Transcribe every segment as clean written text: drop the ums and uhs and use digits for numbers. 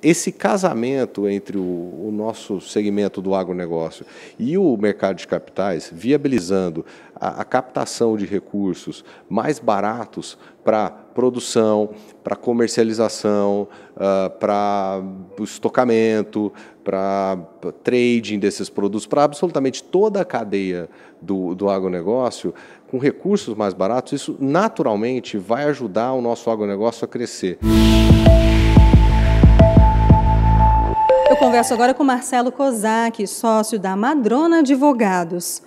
Esse casamento entre o nosso segmento do agronegócio e o mercado de capitais, viabilizando a captação de recursos mais baratos para produção, para comercialização, para o estocamento, para trading desses produtos, para absolutamente toda a cadeia do agronegócio, com recursos mais baratos, isso naturalmente vai ajudar o nosso agronegócio a crescer. Eu converso agora com Marcelo Kozak, sócio da Madrona Advogados.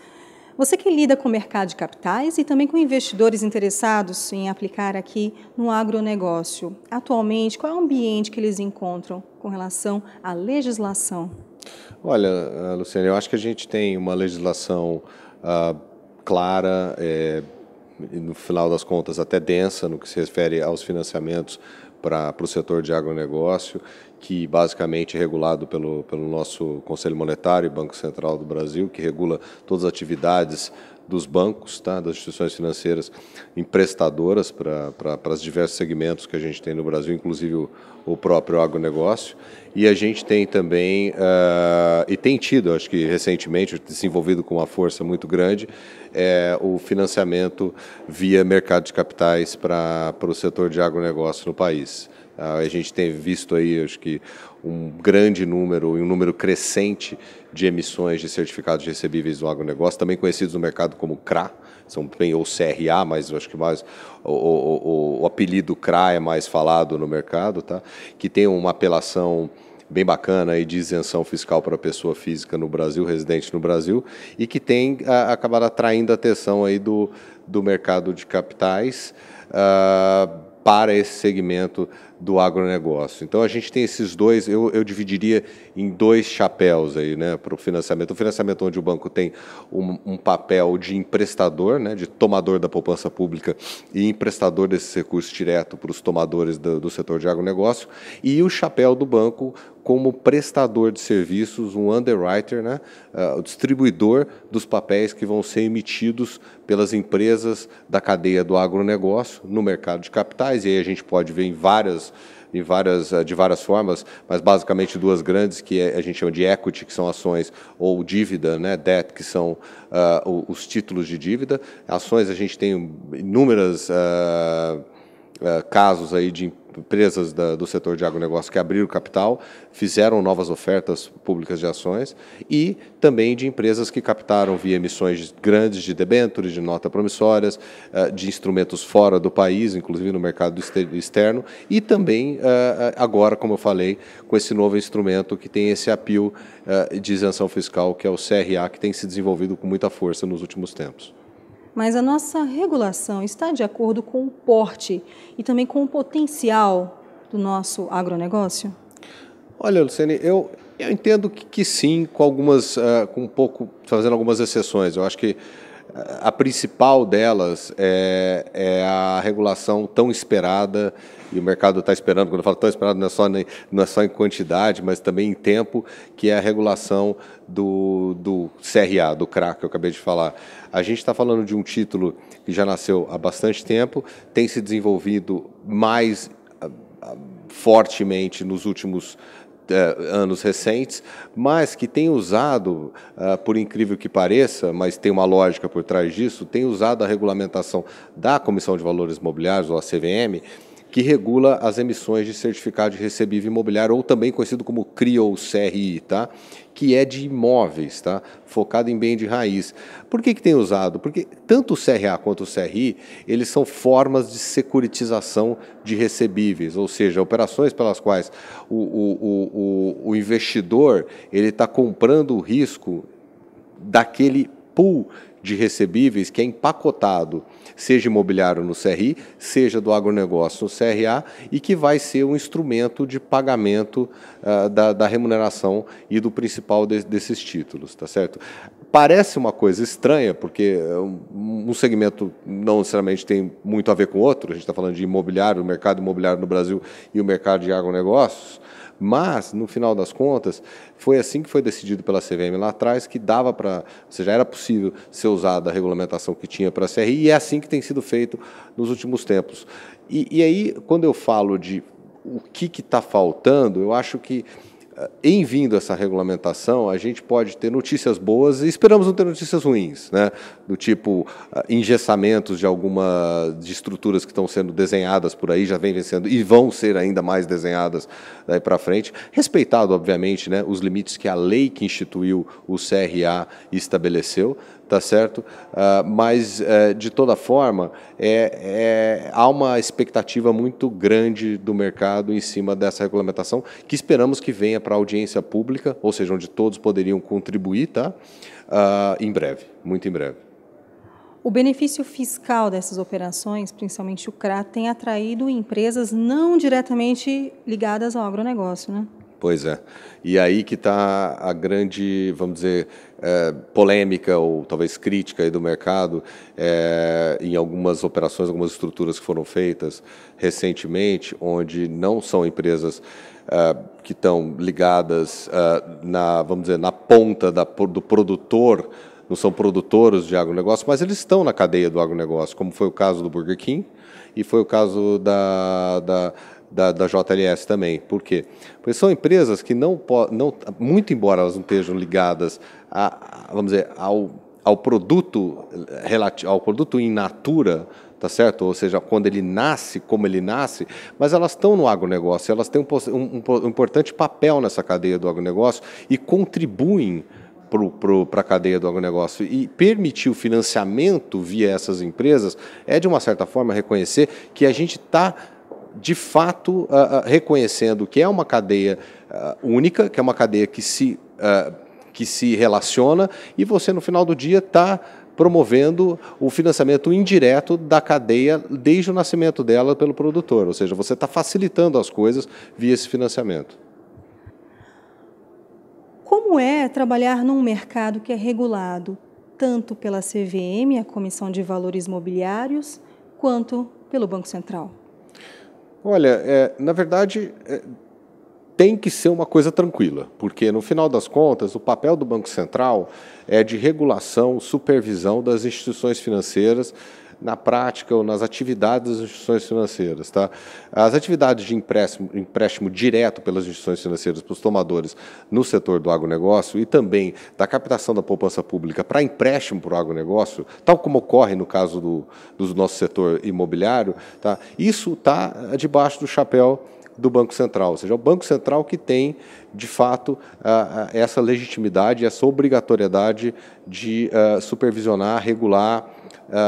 Você que lida com o mercado de capitais e também com investidores interessados em aplicar aqui no agronegócio. Atualmente, qual é o ambiente que eles encontram com relação à legislação? Olha, Luciana, eu acho que a gente tem uma legislação clara, no final das contas até densa, no que se refere aos financiamentos para o setor de agronegócio, que basicamente é regulado pelo nosso Conselho Monetário e Banco Central do Brasil, que regula todas as atividades dos bancos, tá, das instituições financeiras emprestadoras para os diversos segmentos que a gente tem no Brasil, inclusive o próprio agronegócio. E a gente tem também, e tem tido, acho que recentemente, desenvolvido com uma força muito grande, o financiamento via mercado de capitais para o setor de agronegócio no país. A gente tem visto aí, acho que, um grande número e um número crescente de emissões de certificados recebíveis do agronegócio, também conhecidos no mercado como CRA, são bem ou CRA, mas eu acho que mais o apelido CRA é mais falado no mercado, tá? Que tem uma apelação bem bacana aí de isenção fiscal para a pessoa física no Brasil, residente no Brasil, e que tem acabado atraindo a atenção aí do mercado de capitais para esse segmento do agronegócio. Então a gente tem esses dois, eu dividiria em dois chapéus aí, né, para o financiamento. O financiamento onde o banco tem um papel de emprestador, né, de tomador da poupança pública e emprestador desses recursos direto para os tomadores do setor de agronegócio, e o chapéu do banco como prestador de serviços, um underwriter, né, o distribuidor dos papéis que vão ser emitidos pelas empresas da cadeia do agronegócio no mercado de capitais. E aí a gente pode ver de várias formas, mas basicamente duas grandes, que a gente chama de equity, que são ações, ou dívida, né, debt, que são os títulos de dívida. Ações, a gente tem inúmeras casos aí de empresas do setor de agronegócio que abriram capital, fizeram novas ofertas públicas de ações, e também de empresas que captaram via emissões grandes de debêntures, de notas promissórias, de instrumentos fora do país, inclusive no mercado externo, e também agora, como eu falei, com esse novo instrumento que tem esse apelo de isenção fiscal, que é o CRA, que tem se desenvolvido com muita força nos últimos tempos. Mas a nossa regulação está de acordo com o porte e também com o potencial do nosso agronegócio? Olha, Luciane, eu entendo que sim, fazendo algumas exceções. Eu acho que a principal delas é a regulação tão esperada, e o mercado está esperando. Quando eu falo tão esperado, não é só em quantidade, mas também em tempo, que é a regulação do CRA, do CRA, que eu acabei de falar. A gente está falando de um título que já nasceu há bastante tempo, tem se desenvolvido mais fortemente nos últimos anos recentes, mas que tem usado, por incrível que pareça, mas tem uma lógica por trás disso, tem usado a regulamentação da Comissão de Valores Imobiliários, ou a CVM, que regula as emissões de certificado de recebível imobiliário, ou também conhecido como CRI ou CRI, tá? Que é de imóveis, tá? Focado em bem de raiz. Por que tem usado? Porque tanto o CRA quanto o CRI, eles são formas de securitização de recebíveis, ou seja, operações pelas quais o investidor ele está comprando o risco daquele pool de recebíveis que é empacotado, seja imobiliário no CRI, seja do agronegócio no CRA, e que vai ser um instrumento de pagamento da remuneração e do principal desses títulos, tá certo? Parece uma coisa estranha, porque um segmento não necessariamente tem muito a ver com o outro. A gente está falando de imobiliário, o mercado imobiliário no Brasil e o mercado de agronegócios, mas, no final das contas, foi assim que foi decidido pela CVM lá atrás, que dava para, ou seja, era possível ser usada a regulamentação que tinha para a CRI, e é assim que tem sido feito nos últimos tempos. E aí, quando eu falo de o que está faltando, eu acho que, em vindo essa regulamentação, a gente pode ter notícias boas e esperamos não ter notícias ruins, né? Do tipo engessamentos de estruturas que estão sendo desenhadas por aí, já vem sendo e vão ser ainda mais desenhadas daí para frente, respeitado, obviamente, né, os limites que a lei que instituiu o CRA estabeleceu, tá certo? Mas, de toda forma, há uma expectativa muito grande do mercado em cima dessa regulamentação, que esperamos que venha para a audiência pública, ou seja, onde todos poderiam contribuir, tá? Em breve, muito em breve. O benefício fiscal dessas operações, principalmente o CRA, tem atraído empresas não diretamente ligadas ao agronegócio, né? Pois é. E aí que está a grande, vamos dizer, polêmica ou talvez crítica aí do mercado em algumas operações, algumas estruturas que foram feitas recentemente, onde não são empresas que estão ligadas vamos dizer, na ponta do produtor, não são produtores de agronegócio, mas eles estão na cadeia do agronegócio, como foi o caso do Burger King e foi o caso da JLS também. Por quê? Porque são empresas que muito embora elas não estejam ligadas vamos dizer, ao produto in natura, tá certo? Ou seja, quando ele nasce, como ele nasce, mas elas estão no agronegócio, elas têm um importante papel nessa cadeia do agronegócio e contribuem para a cadeia do agronegócio. E permitir o financiamento via essas empresas de uma certa forma, reconhecer que a gente está de fato reconhecendo que é uma cadeia única, que é uma cadeia que se relaciona e você, no final do dia, está promovendo o financiamento indireto da cadeia desde o nascimento dela pelo produtor, ou seja, você está facilitando as coisas via esse financiamento. Como é trabalhar num mercado que é regulado tanto pela CVM, a Comissão de Valores Mobiliários, quanto pelo Banco Central? Olha, na verdade, tem que ser uma coisa tranquila, porque, no final das contas, o papel do Banco Central é de regulação, supervisão das instituições financeiras na prática ou nas atividades das instituições financeiras. Tá? As atividades de empréstimo direto pelas instituições financeiras para os tomadores no setor do agronegócio e também da captação da poupança pública para empréstimo para o agronegócio, tal como ocorre no caso do nosso setor imobiliário, tá? Isso está debaixo do chapéu do Banco Central, ou seja, é o Banco Central que tem, de fato, essa legitimidade, essa obrigatoriedade de supervisionar, regular,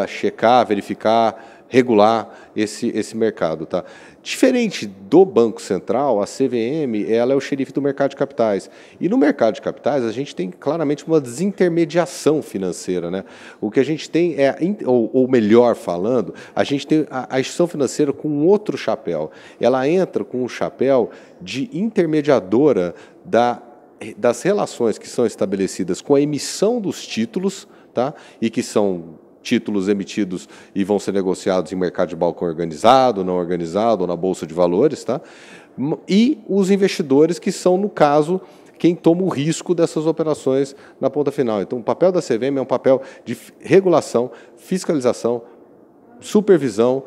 checar, verificar, regular esse mercado. Tá? Diferente do Banco Central, a CVM ela é o xerife do mercado de capitais. E no mercado de capitais a gente tem claramente uma desintermediação financeira. Né? O que a gente tem ou melhor falando, a gente tem a instituição financeira com um outro chapéu. Ela entra com um chapéu de intermediadora das relações que são estabelecidas com a emissão dos títulos, tá? E que são títulos emitidos e vão ser negociados em mercado de balcão organizado, não organizado, ou na Bolsa de Valores, tá? E os investidores que são, no caso, quem toma o risco dessas operações na ponta final. Então, o papel da CVM é um papel de regulação, fiscalização, supervisão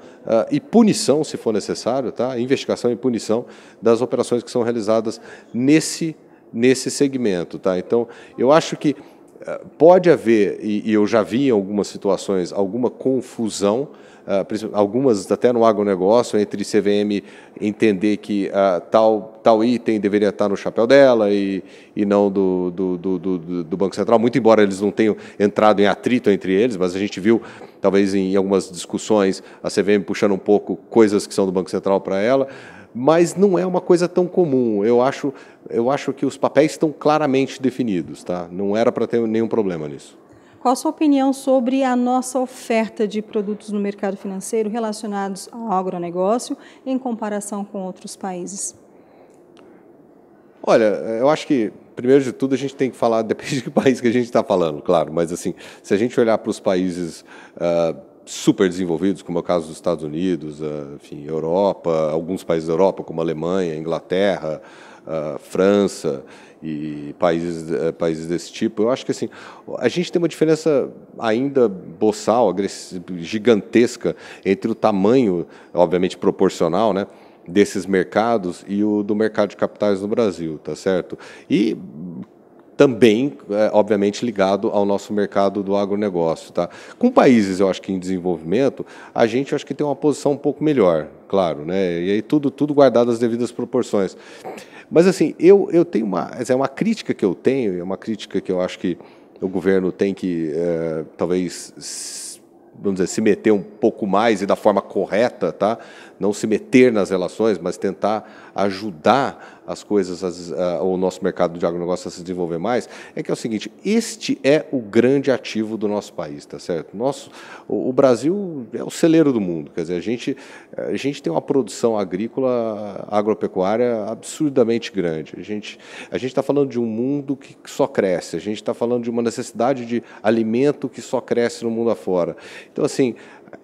e punição, se for necessário, tá? Investigação e punição das operações que são realizadas nesse segmento. Tá? Então, eu acho que pode haver, e eu já vi em algumas situações, alguma confusão, algumas até no agronegócio, entre CVM entender que tal item deveria estar no chapéu dela e não do Banco Central, muito embora eles não tenham entrado em atrito entre eles, mas a gente viu, talvez em algumas discussões, a CVM puxando um pouco coisas que são do Banco Central para ela, mas não é uma coisa tão comum. Eu acho que os papéis estão claramente definidos, tá? Não era para ter nenhum problema nisso. Qual a sua opinião sobre a nossa oferta de produtos no mercado financeiro relacionados ao agronegócio em comparação com outros países? Olha, eu acho que, primeiro de tudo, a gente tem que falar, depende do país que a gente está falando, claro, mas assim, se a gente olhar para os países super desenvolvidos, como é o caso dos Estados Unidos, enfim, Europa, alguns países da Europa, como a Alemanha, Inglaterra, França e países desse tipo, eu acho que assim, a gente tem uma diferença ainda boçal, gigantesca entre o tamanho, obviamente proporcional, né, desses mercados e o do mercado de capitais no Brasil, tá certo? E também, obviamente, ligado ao nosso mercado do agronegócio. Tá? Com países, eu acho que em desenvolvimento, a gente acho que tem uma posição um pouco melhor, claro, né? E aí tudo guardado as devidas proporções. Mas assim, eu tenho uma crítica que eu tenho, é uma crítica que eu acho que o governo tem que, talvez, vamos dizer, se meter um pouco mais e da forma correta, tá? Não se meter nas relações, mas tentar ajudar as coisas, o nosso mercado de agronegócio a se desenvolver mais, é que é o seguinte, este é o grande ativo do nosso país, tá certo? O Brasil é o celeiro do mundo, quer dizer, a gente tem uma produção agrícola, agropecuária absurdamente grande. A gente está falando de um mundo que só cresce, a gente está falando de uma necessidade de alimento que só cresce no mundo afora. Então, assim,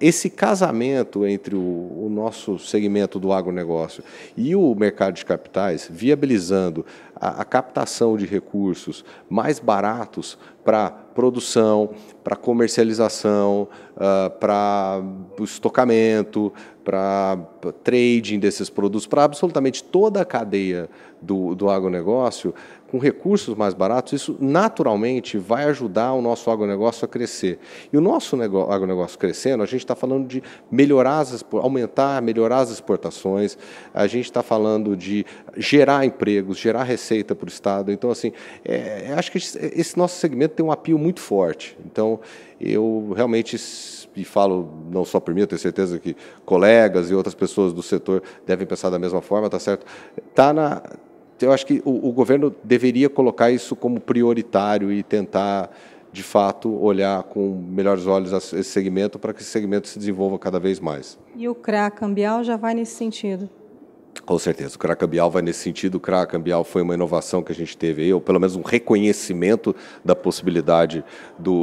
esse casamento entre o nosso segmento do agronegócio e o mercado de capitais, viabilizando a captação de recursos mais baratos para produção, para comercialização, para o estocamento, para trading desses produtos, para absolutamente toda a cadeia do agronegócio, com recursos mais baratos, isso naturalmente vai ajudar o nosso agronegócio a crescer. E o nosso agronegócio crescendo, a gente está falando de melhorar melhorar as exportações, a gente está falando de gerar empregos, gerar receita para o Estado. Então, assim, acho que esse nosso segmento tem um apelo muito forte. Então, eu realmente, e falo não só por mim, eu tenho certeza que colegas e outras pessoas do setor devem pensar da mesma forma, tá certo? Eu acho que o governo deveria colocar isso como prioritário e tentar, de fato, olhar com melhores olhos esse segmento para que esse segmento se desenvolva cada vez mais. E o CRA Cambial já vai nesse sentido? Com certeza, o CRA Cambial vai nesse sentido. O CRA Cambial foi uma inovação que a gente teve aí, ou pelo menos um reconhecimento da possibilidade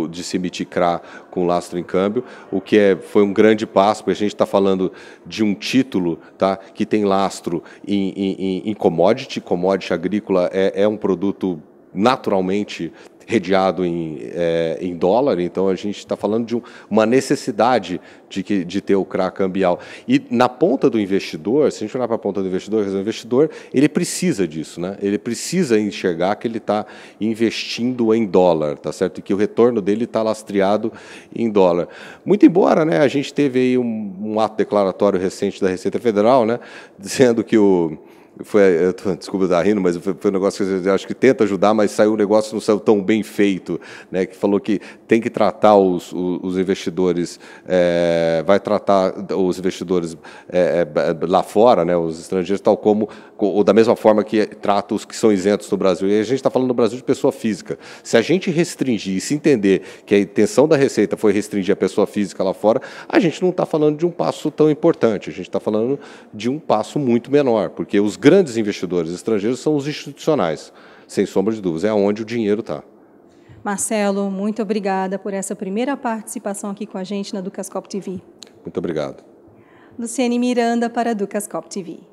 de se emitir CRA com lastro em câmbio, o que foi um grande passo, porque a gente está falando de um título, tá, que tem lastro em commodity. Commodity agrícola é um produto naturalmente redeado em dólar, então a gente está falando de uma necessidade de ter o CRA cambial. E na ponta do investidor, se a gente olhar para a ponta do investidor, o investidor ele precisa disso, né? Ele precisa enxergar que ele está investindo em dólar, tá certo? E que o retorno dele está lastreado em dólar. Muito embora, né, a gente teve aí um ato declaratório recente da Receita Federal, né, dizendo que desculpa estar rindo, mas foi um negócio que eu acho que tenta ajudar, mas saiu um negócio, não saiu tão bem feito, né, que falou que tem que tratar os investidores, vai tratar os investidores lá fora, né, os estrangeiros, tal como, ou da mesma forma que trata os que são isentos do Brasil. E a gente está falando no Brasil de pessoa física. Se a gente restringir e se entender que a intenção da Receita foi restringir a pessoa física lá fora, a gente não está falando de um passo tão importante, a gente está falando de um passo muito menor, porque os grandes investidores estrangeiros são os institucionais, sem sombra de dúvidas, é onde o dinheiro está. Marcelo, muito obrigada por essa primeira participação aqui com a gente na Ducascope TV. Muito obrigado. Luciane Miranda para a Ducascope TV.